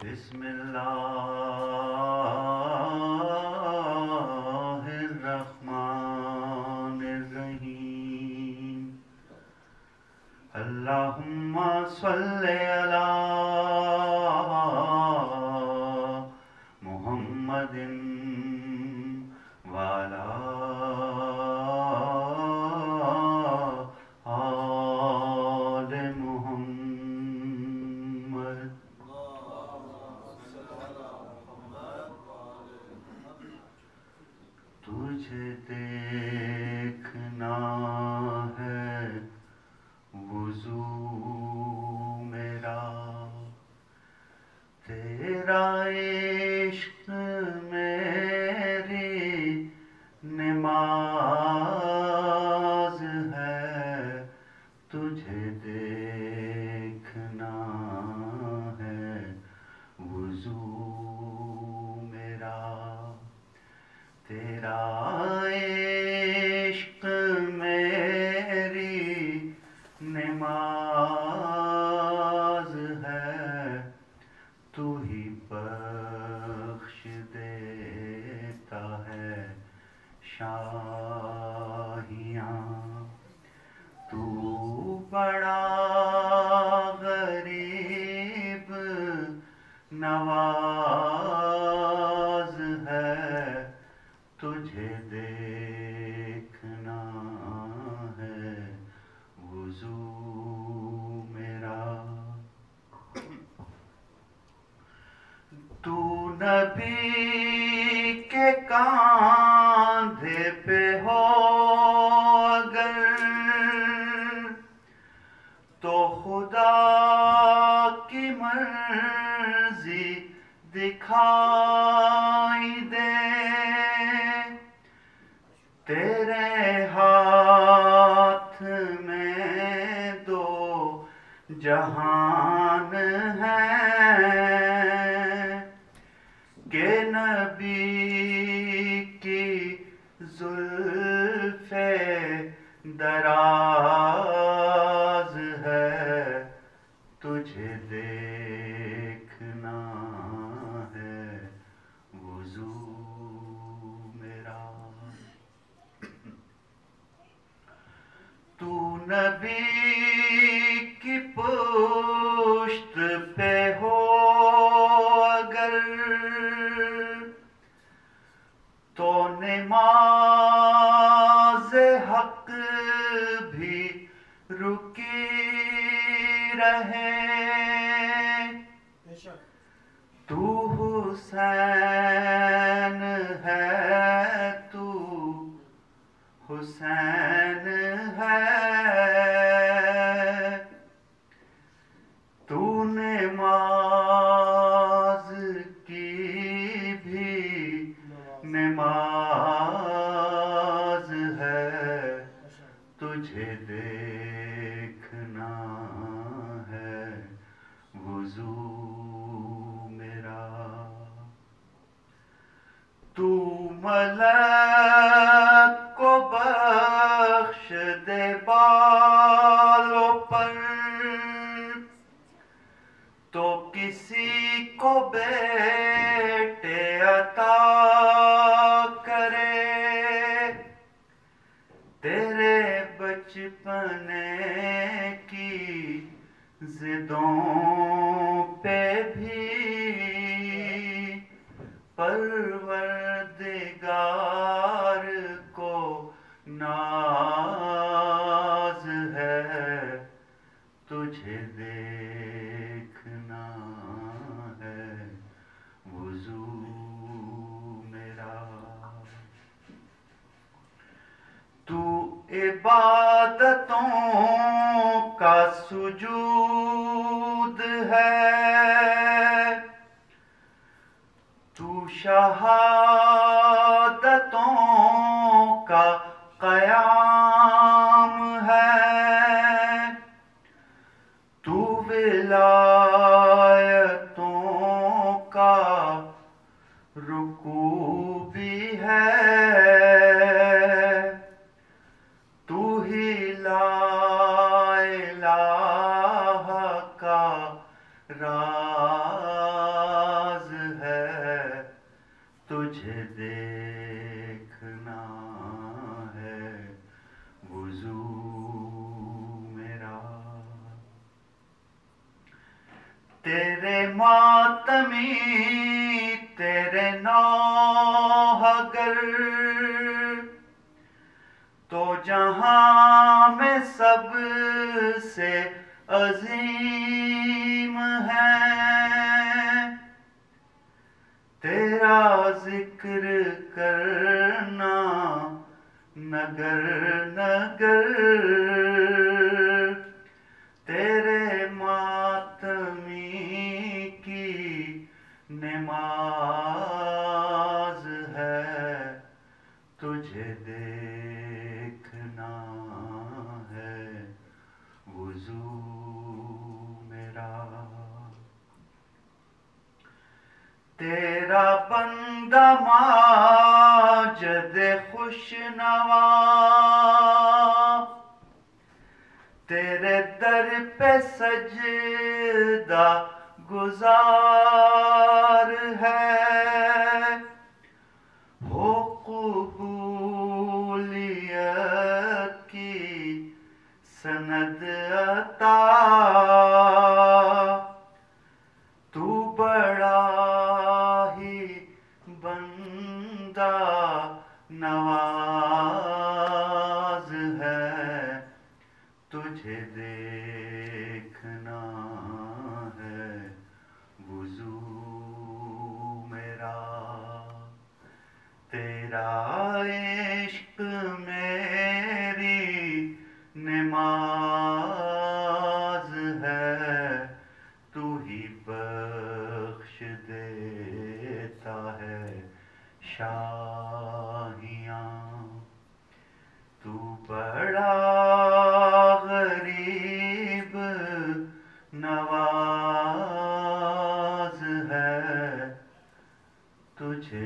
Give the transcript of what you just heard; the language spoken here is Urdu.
بسم اللہ الرحمن الرحیم اللہم صلی علی محمد وعلی آل محمد. تجھے دیکھنا ہے وضو میرا، تیرا عشق میری نماز ہے. تجھے دیکھنا ہے وضو میرا، تیرا عشق میری نماز ہے. تو ہی بخش دیتا ہے شاہیاں، تو بڑا غریب نواز ہے. تجھے دیکھنا ہے وضو میرا. تو نبی کے کاندھے پہ ہو اگر تو خدا کی مرضی دکھائی دے. تیرے ہاتھ میں دو جہان ہیں کہ نبی کی زلف دراز ہے. تجھے دیکھنا ہے وضو میرا. تو نبی کی پشت پہ ہو اگر تو نماز حق بھی رکی رہے. تو حسین ہے، تو حسین ہے، تو نماز کی بھی نماز ہے. تجھے دیکھنا ہے وضو میرا. تو ملک کو بخش دے بالوں پر، تو کسی کو بیٹے عطا کرے. تیرے بچپنے کی ضدوں پہ بھی پروردگار کو ناز ہے. تجھے دیکھنا ہے وضو میرا. تو عبادتوں کا سجود ہے، تو شہادتوں کا قیام ہے. تو ولایتوں کا رکوع بھی ہے. تو ہی لا الہ کا راز تیرے ماتمی تیرے نوحگر تو جہاں میں سب سے عظیم ہے تیرا ذکر کرنا نگر نگر تیرے ماتمی کی نماز ہے تجھے دیکھنا ہے وضو میرا تیرا بندہ ماجد خوش نوا تیرے در پہ سجدہ گزار ہے ہو قبولیت کی سند عطا تو بڑا ہی بندہ نواز ہے تجھے دیکھنا ہے وضو میرا تیرا عشق میری نماز ہے تو ہی بخش دیتا ہے شاہیاں تو بڑا غریب نواز ہے تجھے